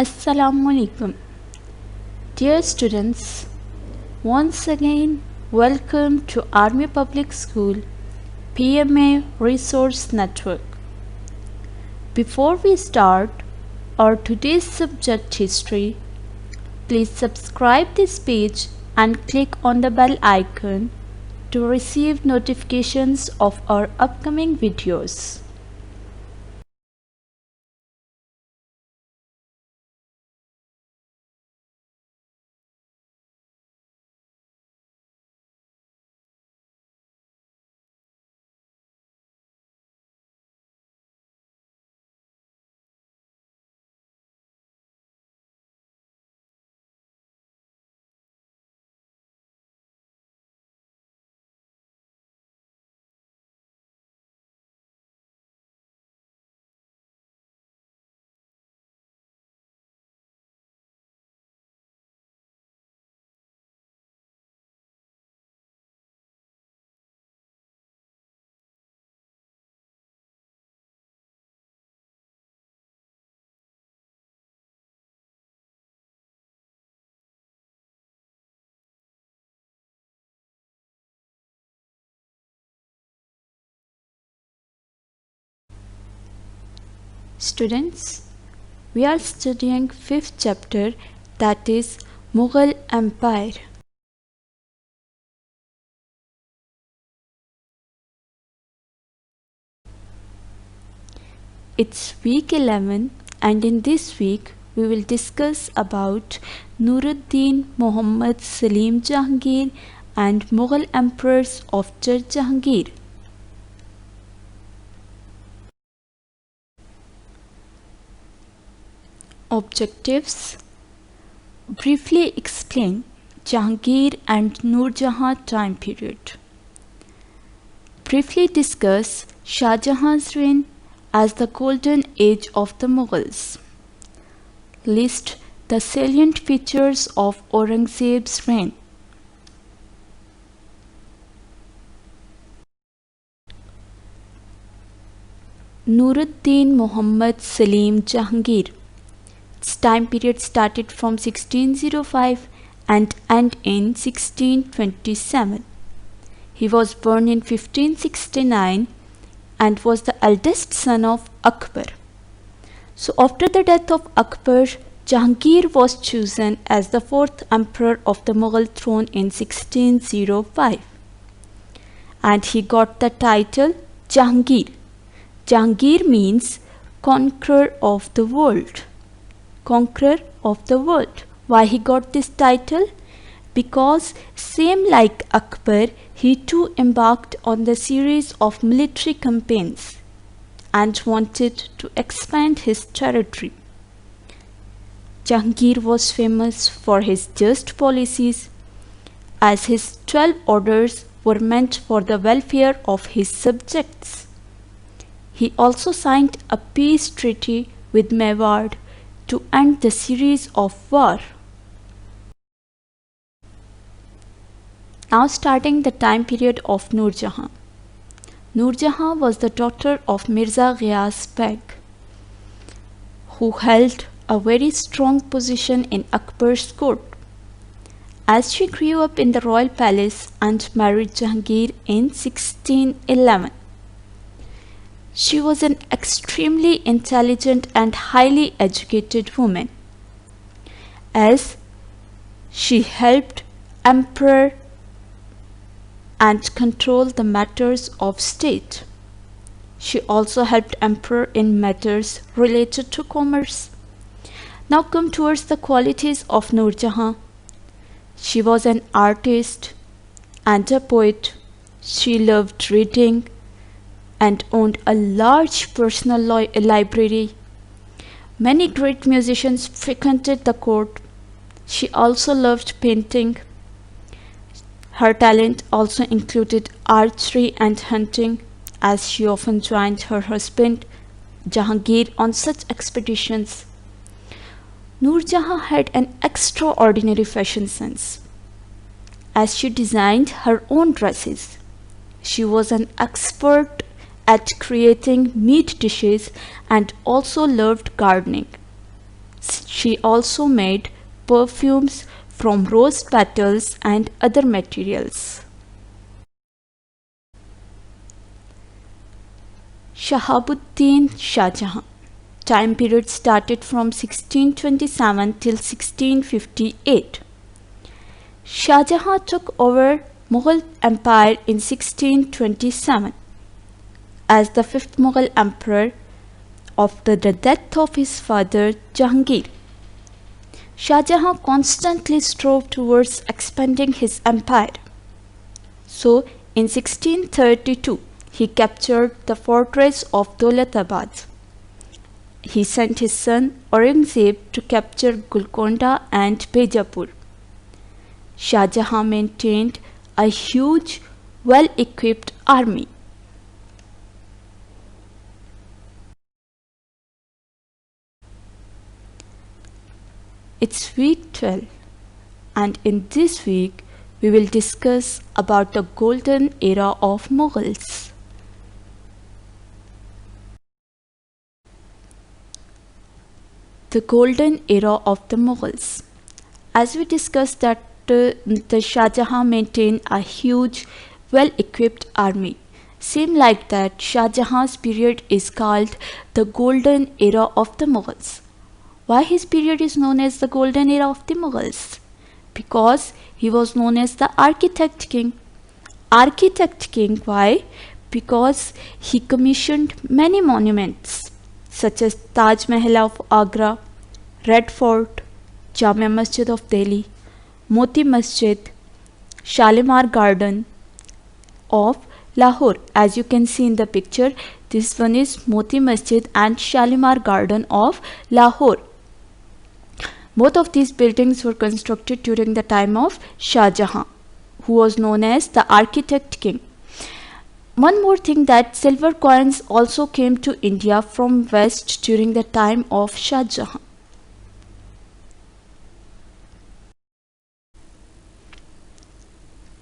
Assalamu alaikum. Dear students, once again welcome to Army Public School PMA Resource Network. Before we start our today's subject history, please subscribe this page and click on the bell icon to receive notifications of our upcoming videos. Students, we are studying 5th chapter, that is Mughal Empire. It's week 11 and in this week we will discuss about Nuruddin Muhammad Salim Jahangir and Mughal emperors of Jahangir. Objectives: briefly explain Jahangir and Nur Jahan time period. Briefly discuss Shah Jahan's reign as the golden age of the Mughals. List the salient features of Aurangzeb's reign. Nuruddin Muhammad Salim Jahangir. Its time period started from 1605 and ended in 1627. He was born in 1569 and was the eldest son of Akbar. So after the death of Akbar, Jahangir was chosen as the fourth emperor of the Mughal throne in 1605. And he got the title Jahangir. Jahangir means conqueror of the world. Conqueror of the world. Why he got this title? Because same like Akbar, he too embarked on the series of military campaigns and wanted to expand his territory. Jahangir was famous for his just policies, as his 12 orders were meant for the welfare of his subjects. He also signed a peace treaty with Mewar to end the series of war. Now starting the time period of Nur Jahan. Nur Jahan was the daughter of Mirza Ghiyas Beg, who held a very strong position in Akbar's court. As she grew up in the royal palace and married Jahangir in 1611, she was an extremely intelligent and highly educated woman, as she helped emperor and controlled the matters of state. She also helped emperor in matters related to commerce. Now come towards the qualities of Nur Jahan. She was an artist and a poet. She loved reading and owned a large personal library. Many great musicians frequented the court. She also loved painting. Her talent also included archery and hunting, as she often joined her husband Jahangir on such expeditions. Nur Jahan had an extraordinary fashion sense, as she designed her own dresses. She was an expert at creating meat dishes and also loved gardening. She also made perfumes from rose petals and other materials. Shahabuddin Shah Jahan. Time period started from 1627 till 1658. Shah Jahan took over Mughal Empire in 1627 as the fifth Mughal emperor after the death of his father Jahangir. Shah Jahan constantly strove towards expanding his empire. So, in 1632, he captured the fortress of Dolatabad. He sent his son Aurangzeb to capture Golconda and Bijapur. Shah Jahan maintained a huge, well-equipped army. It's week 12, and in this week we will discuss about the golden era of Mughals. The golden era of the Mughals. As we discussed that the Shah Jahan maintained a huge, well-equipped army. Same like that, Shah Jahan's period is called the golden era of the Mughals. Why his period is known as the golden era of the Mughals? Because he was known as the architect king. Architect king, why? Because he commissioned many monuments such as Taj Mahal of Agra, Red Fort, Jamia Masjid of Delhi, Moti Masjid, Shalimar Garden of Lahore. As you can see in the picture, this one is Moti Masjid and Shalimar Garden of Lahore. Both of these buildings were constructed during the time of Shah Jahan, who was known as the architect king. One more thing, that silver coins also came to India from west during the time of Shah Jahan.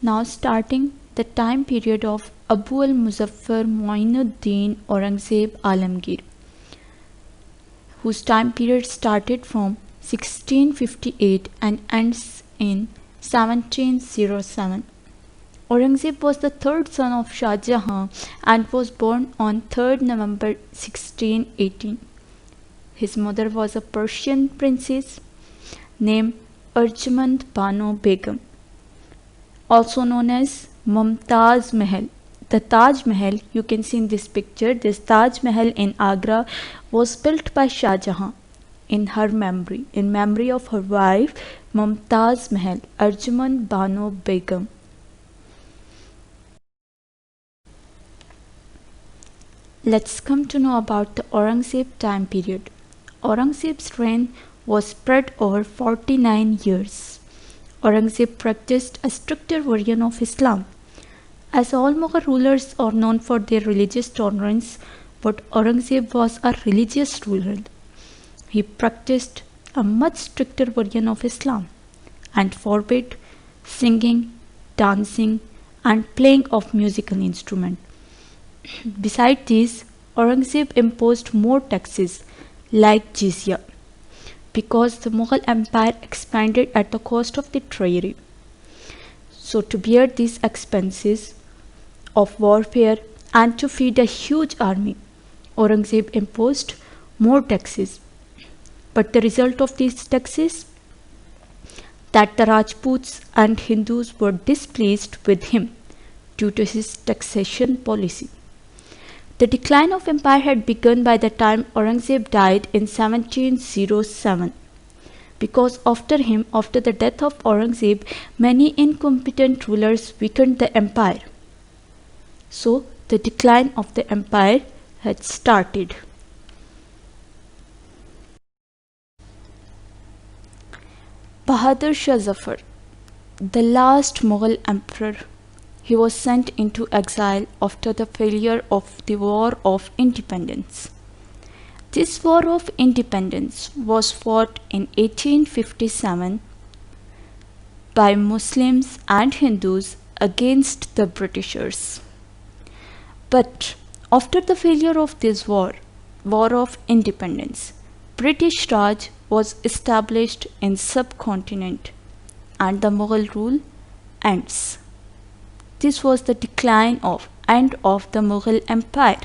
Now starting the time period of Abu al-Muzaffar Muinuddin Aurangzeb Alamgir, whose time period started from 1658 and ends in 1707. Aurangzeb was the third son of Shah Jahan and was born on 3rd November 1618. His mother was a Persian princess named Arjamand Banu Begum, also known as Mumtaz Mahal. The Taj Mahal you can see in this picture, this Taj Mahal in Agra was built by Shah Jahan in her memory, in memory of her wife Mumtaz Mahal, Arjamand Banu Begum. Let's come to know about the Aurangzeb time period. Aurangzeb's reign was spread over 49 years. Aurangzeb practiced a stricter version of Islam. As all Mughal rulers are known for their religious tolerance, but Aurangzeb was a religious ruler. He practiced a much stricter version of Islam and forbade singing, dancing, and playing of musical instruments. Besides this, Aurangzeb imposed more taxes like jizya, because the Mughal Empire expanded at the cost of the treasury. So to bear these expenses of warfare and to feed a huge army, Aurangzeb imposed more taxes. But the result of these taxes, that the Rajputs and Hindus were displeased with him due to his taxation policy. The decline of empire had begun by the time Aurangzeb died in 1707. Because after the death of Aurangzeb, many incompetent rulers weakened the empire. So the decline of the empire had started. Bahadur Shah Zafar, the last Mughal emperor. He was sent into exile after the failure of the War of Independence. This War of Independence was fought in 1857 by Muslims and Hindus against the Britishers. But after the failure of this war of independence, British Raj was established in subcontinent and the Mughal rule ends. This was the end of the Mughal Empire.